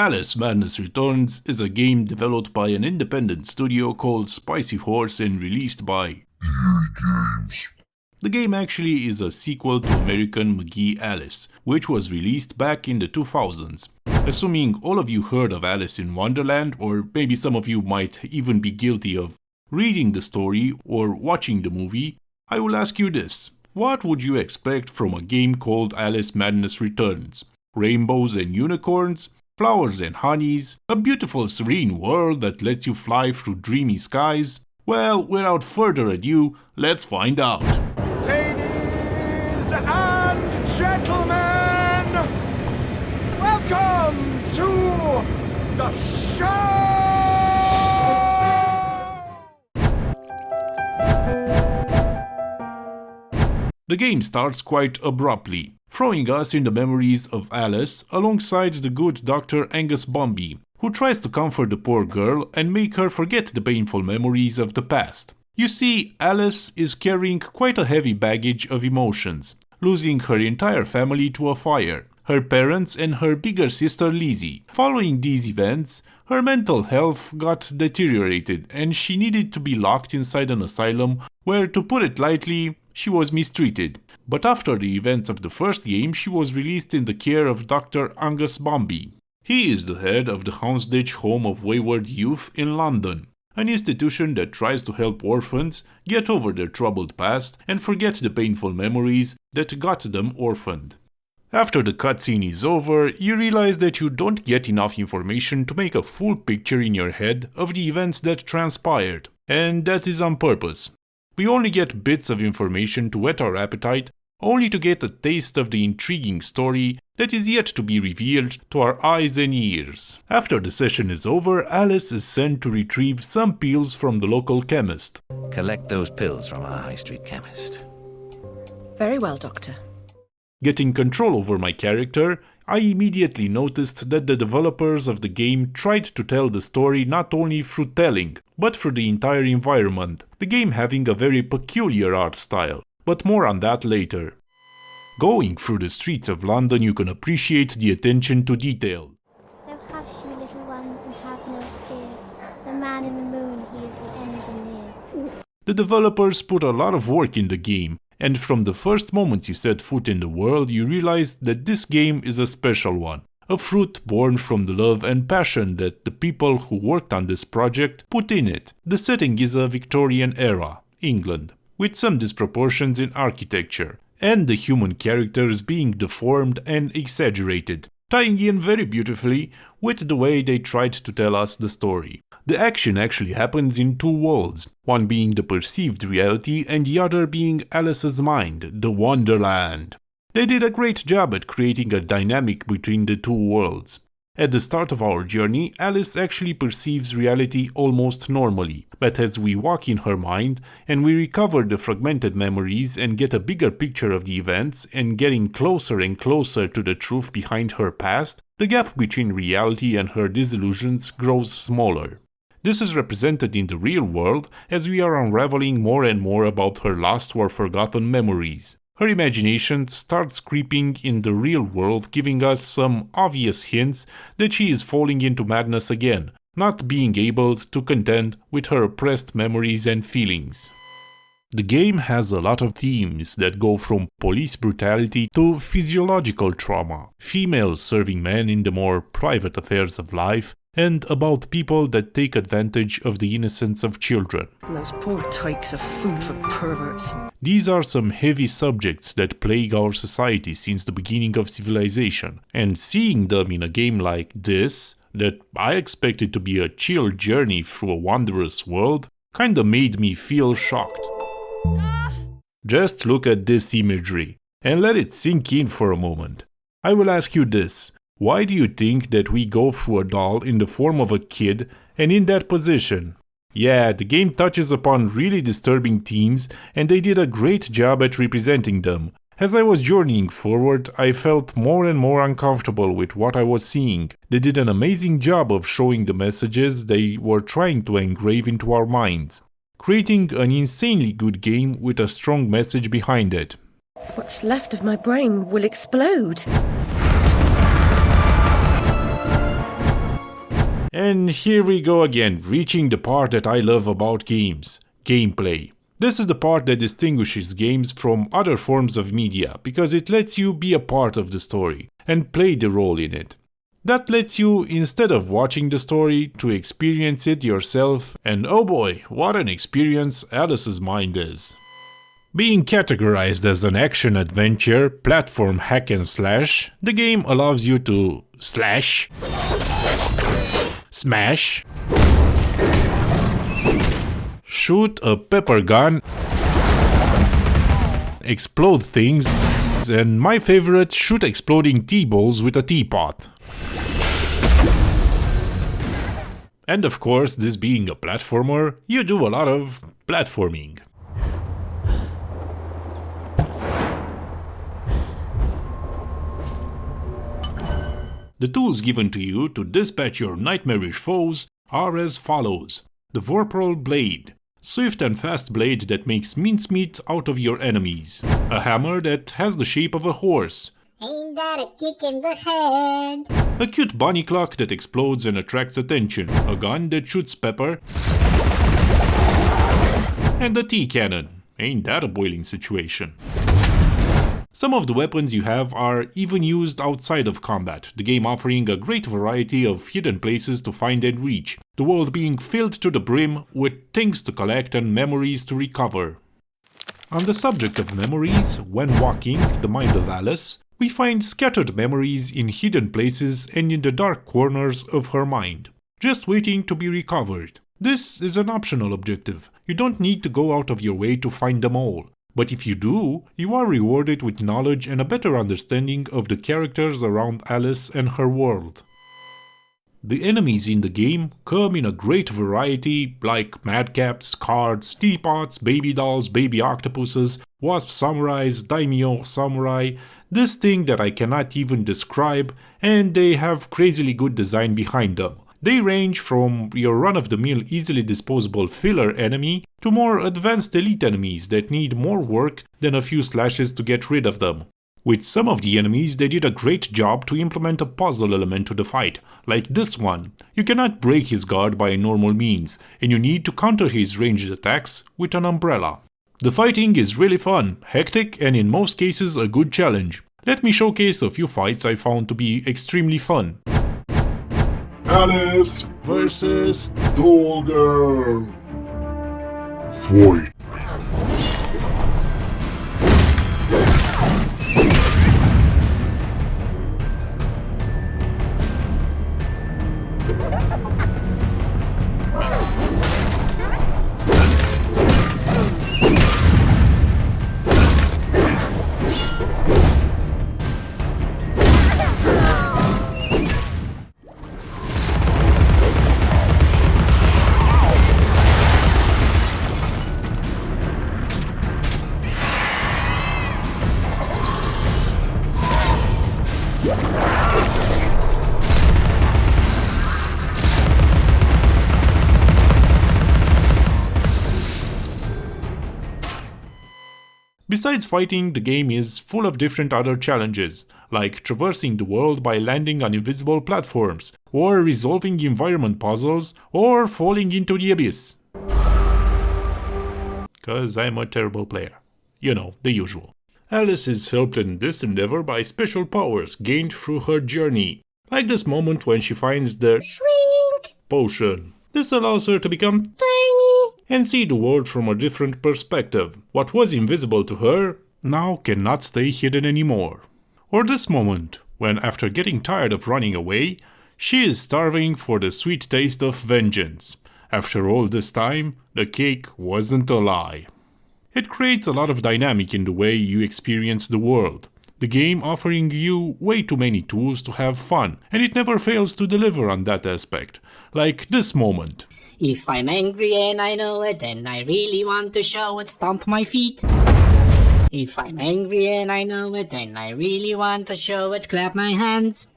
Alice Madness Returns is a game developed by an independent studio called Spicy Horse and released by EA Games. The game actually is a sequel to American McGee Alice, which was released back in the 2000s. Assuming all of you heard of Alice in Wonderland, or maybe some of you might even be guilty of reading the story or watching the movie, I will ask you this. What would you expect from a game called Alice Madness Returns? Rainbows and unicorns? Flowers and honeys? A beautiful serene world that lets you fly through dreamy skies? Well, without further ado, let's find out. Ladies and gentlemen, welcome to the show! The game starts quite abruptly, throwing us in the memories of Alice alongside the good Dr. Angus Bomby, who tries to comfort the poor girl and make her forget the painful memories of the past. You see, Alice is carrying quite a heavy baggage of emotions, losing her entire family to a fire, her parents and her bigger sister Lizzie. Following these events, her mental health got deteriorated and she needed to be locked inside an asylum where, to put it lightly, she was mistreated. But after the events of the first game, she was released in the care of Dr. Angus Bomby. He is the head of the Houndsditch Home of Wayward Youth in London, an institution that tries to help orphans get over their troubled past and forget the painful memories that got them orphaned. After the cutscene is over, you realize that you don't get enough information to make a full picture in your head of the events that transpired, and that is on purpose. We only get bits of information to whet our appetite, only to get a taste of the intriguing story that is yet to be revealed to our eyes and ears. After the session is over, Alice is sent to retrieve some pills from the local chemist. Collect those pills from our high street chemist. Very well, Doctor. Getting control over my character, I immediately noticed that the developers of the game tried to tell the story not only through telling, but through the entire environment, the game having a very peculiar art style, but more on that later. Going through the streets of London, you can appreciate the attention to detail. So hush, you little ones, and have no fear. The man in the moon, he is the engineer. The developers put a lot of work in the game, and from the first moments you set foot in the world, you realize that this game is a special one. A fruit born from the love and passion that the people who worked on this project put in it. The setting is a Victorian era, England, with some disproportions in architecture, and the human characters being deformed and exaggerated, tying in very beautifully with the way they tried to tell us the story. The action actually happens in two worlds, one being the perceived reality and the other being Alice's mind, the Wonderland. They did a great job at creating a dynamic between the two worlds. At the start of our journey, Alice actually perceives reality almost normally, but as we walk in her mind and we recover the fragmented memories and get a bigger picture of the events and getting closer and closer to the truth behind her past, the gap between reality and her disillusions grows smaller. This is represented in the real world as we are unraveling more and more about her lost or forgotten memories. Her imagination starts creeping in the real world, giving us some obvious hints that she is falling into madness again, not being able to contend with her oppressed memories and feelings. The game has a lot of themes that go from police brutality to physiological trauma, females serving men in the more private affairs of life, and about people that take advantage of the innocence of children. And those poor tykes are food for perverts. These are some heavy subjects that plague our society since the beginning of civilization, and seeing them in a game like this, that I expected to be a chill journey through a wondrous world, kinda made me feel shocked. Just look at this imagery, and let it sink in for a moment. I will ask you this. Why do you think that we go through a doll in the form of a kid and in that position? Yeah, the game touches upon really disturbing themes and they did a great job at representing them. As I was journeying forward, I felt more and more uncomfortable with what I was seeing. They did an amazing job of showing the messages they were trying to engrave into our minds, creating an insanely good game with a strong message behind it. What's left of my brain will explode. And here we go again, reaching the part that I love about games: gameplay. This is the part that distinguishes games from other forms of media, because it lets you be a part of the story and play the role in it. That lets you, instead of watching the story, to experience it yourself, and oh boy, what an experience Alice's mind is. Being categorized as an action-adventure, platform hack and slash, the game allows you to slash, smash, shoot a pepper gun, explode things, and my favorite, shoot exploding tea bowls with a teapot. And of course, this being a platformer, you do a lot of platforming. The tools given to you to dispatch your nightmarish foes are as follows: the Vorpal Blade, swift and fast blade that makes mincemeat out of your enemies; a hammer that has the shape of a horse; Ain't that a kick in the head? a cute bunny clock that explodes and attracts attention; a gun that shoots pepper; and a tea cannon. Ain't that a boiling situation? Some of the weapons you have are even used outside of combat, the game offering a great variety of hidden places to find and reach, the world being filled to the brim with things to collect and memories to recover. On the subject of memories, when walking the mind of Alice, we find scattered memories in hidden places and in the dark corners of her mind, just waiting to be recovered. This is an optional objective. You don't need to go out of your way to find them all. But if you do, you are rewarded with knowledge and a better understanding of the characters around Alice and her world. The enemies in the game come in a great variety, like madcaps, cards, teapots, baby dolls, baby octopuses, wasp samurais, daimyo samurai, this thing that I cannot even describe, and they have crazily good design behind them. They range from your run-of-the-mill easily disposable filler enemy to more advanced elite enemies that need more work than a few slashes to get rid of them. With some of the enemies, they did a great job to implement a puzzle element to the fight, like this one. You cannot break his guard by normal means, and you need to counter his ranged attacks with an umbrella. The fighting is really fun, hectic, and in most cases a good challenge. Let me showcase a few fights I found to be extremely fun. Alice versus Doll Girl. Fight. Besides fighting, the game is full of different other challenges, like traversing the world by landing on invisible platforms, or resolving environment puzzles, or falling into the abyss. 'Cause I'm a terrible player. You know, the usual. Alice is helped in this endeavor by special powers gained through her journey, like this moment when she finds the Shrink! potion. This allows her to become Tiny! and see the world from a different perspective. What was invisible to her now cannot stay hidden anymore. Or this moment, when after getting tired of running away, she is starving for the sweet taste of vengeance. After all this time, the cake wasn't a lie. It creates a lot of dynamic in the way you experience the world. The game offering you way too many tools to have fun, and it never fails to deliver on that aspect. Like this moment. If I'm angry and I know it, then I really want to show it, stomp my feet. If I'm angry and I know it, then I really want to show it, clap my hands.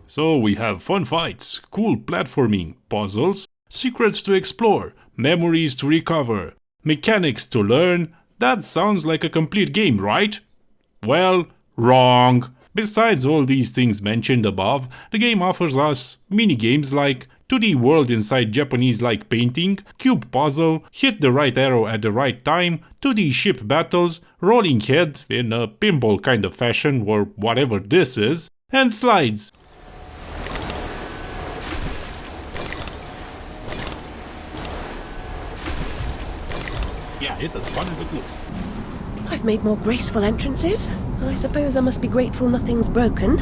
So we have fun fights, cool platforming, puzzles, secrets to explore, memories to recover, mechanics to learn. That sounds like a complete game, right? Well, wrong. Besides all these things mentioned above, the game offers us mini-games like 2D world inside Japanese-like painting, cube puzzle, hit the right arrow at the right time, 2D ship battles, rolling head in a pinball kind of fashion or whatever this is, and slides. Yeah, it's as fun as it looks. I've made more graceful entrances. I suppose I must be grateful nothing's broken.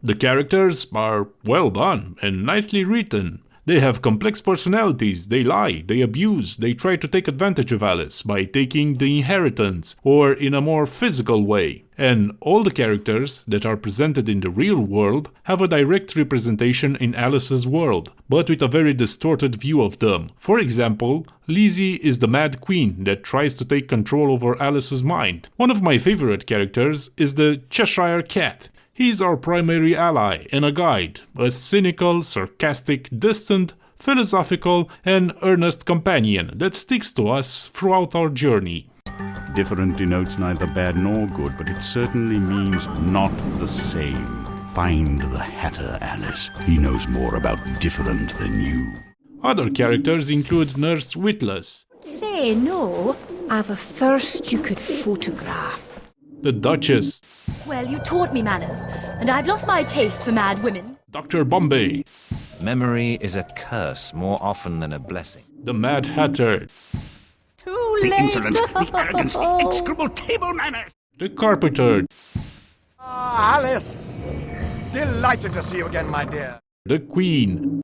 The characters are well done and nicely written. They have complex personalities, they lie, they abuse, they try to take advantage of Alice by taking the inheritance, or in a more physical way. And all the characters that are presented in the real world have a direct representation in Alice's world, but with a very distorted view of them. For example, Lizzie is the Mad Queen that tries to take control over Alice's mind. One of my favorite characters is the Cheshire Cat. He's our primary ally and a guide, a cynical, sarcastic, distant, philosophical, and earnest companion that sticks to us throughout our journey. Different denotes neither bad nor good, but it certainly means not the same. Find the Hatter, Alice. He knows more about different than you. Other characters include Nurse Witless, Say no. I've a thirst you could photograph. the Duchess, Well, you taught me manners, and I've lost my taste for mad women. Dr. Bombay, Memory is a curse more often than a blessing. the Mad Hatter, Too The late. insolence, the arrogance, the execrable table manners. the Carpenter, Ah, Alice! Delighted to see you again, my dear. the Queen,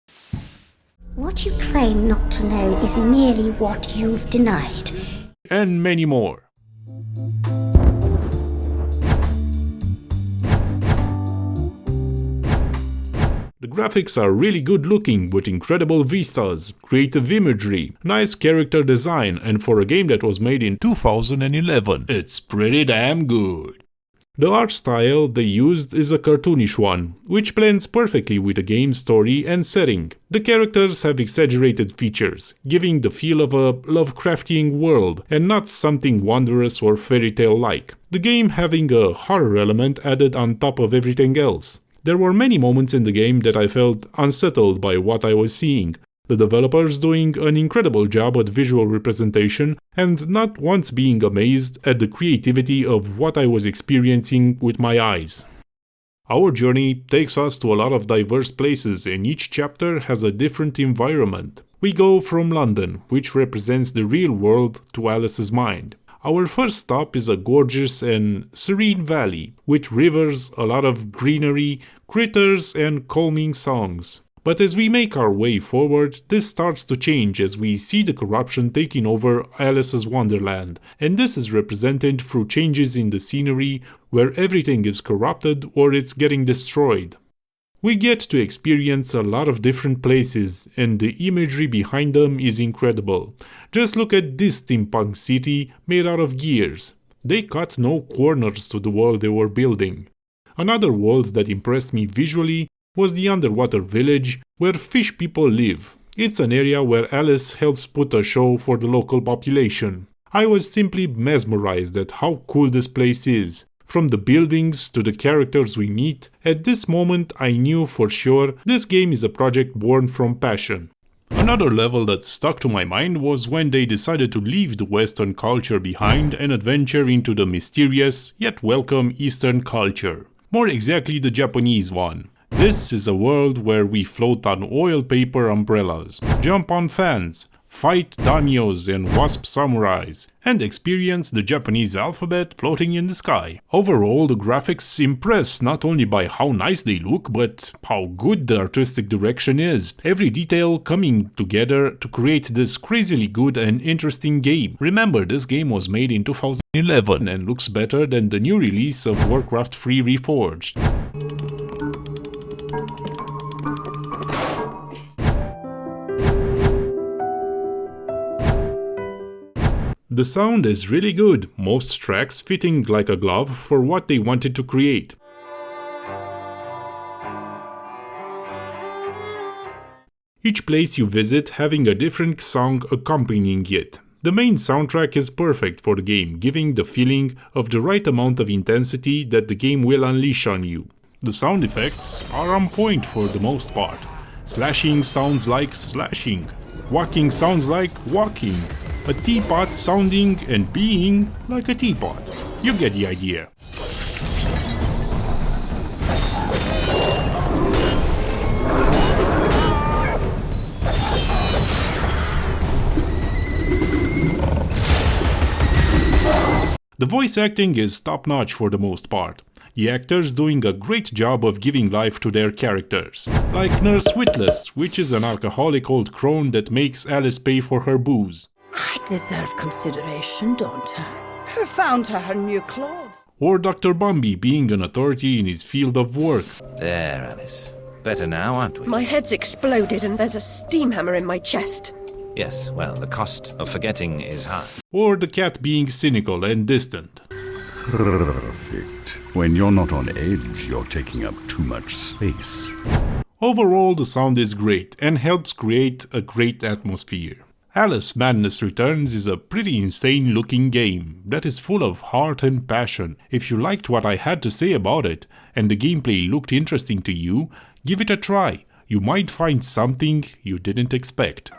What you claim not to know is merely what you've denied. and many more. The graphics are really good looking with incredible vistas, creative imagery, nice character design, and for a game that was made in 2011, it's pretty damn good. The art style they used is a cartoonish one, which blends perfectly with the game's story and setting. The characters have exaggerated features, giving the feel of a Lovecraftian world and not something wondrous or fairy tale-like. The game having a horror element added on top of everything else. There were many moments in the game that I felt unsettled by what I was seeing, the developers doing an incredible job at visual representation and not once being amazed at the creativity of what I was experiencing with my eyes. Our journey takes us to a lot of diverse places and each chapter has a different environment. We go from London, which represents the real world, to Alice's mind. Our first stop is a gorgeous and serene valley, with rivers, a lot of greenery, critters and calming songs. But as we make our way forward, this starts to change as we see the corruption taking over Alice's Wonderland, and this is represented through changes in the scenery where everything is corrupted or it's getting destroyed. We get to experience a lot of different places, and the imagery behind them is incredible. Just look at this steampunk city made out of gears. They cut no corners to the world they were building. Another world that impressed me visually was the underwater village where fish people live. It's an area where Alice helps put a show for the local population. I was simply mesmerized at how cool this place is. From the buildings to the characters we meet, at this moment I knew for sure this game is a project born from passion. Another level that stuck to my mind was when they decided to leave the Western culture behind and adventure into the mysterious yet welcome Eastern culture. More exactly the Japanese one. This is a world where we float on oil paper umbrellas, jump on fans, fight daimyos and wasp samurais, and experience the Japanese alphabet floating in the sky. Overall, the graphics impress not only by how nice they look, but how good the artistic direction is. Every detail coming together to create this crazily good and interesting game. Remember, this game was made in 2011 and looks better than the new release of Warcraft 3 Reforged. The sound is really good, most tracks fitting like a glove for what they wanted to create. Each place you visit having a different song accompanying it. The main soundtrack is perfect for the game, giving the feeling of the right amount of intensity that the game will unleash on you. The sound effects are on point for the most part. Slashing sounds like slashing. Walking sounds like walking. A teapot sounding and being like a teapot. You get the idea. The voice acting is top-notch for the most part. The actors doing a great job of giving life to their characters. Like Nurse Witless, which is an alcoholic old crone that makes Alice pay for her booze. I deserve consideration, don't I? Who found her new clothes? Or Dr. Bumby being an authority in his field of work. There, Alice. Better now, aren't we? My head's exploded and there's a steam hammer in my chest. Yes, well, the cost of forgetting is high. Or the cat being cynical and distant. Perfect. When you're not on edge, you're taking up too much space. Overall, the sound is great and helps create a great atmosphere. Alice Madness Returns is a pretty insane looking game that is full of heart and passion. If you liked what I had to say about it and the gameplay looked interesting to you, give it a try. You might find something you didn't expect.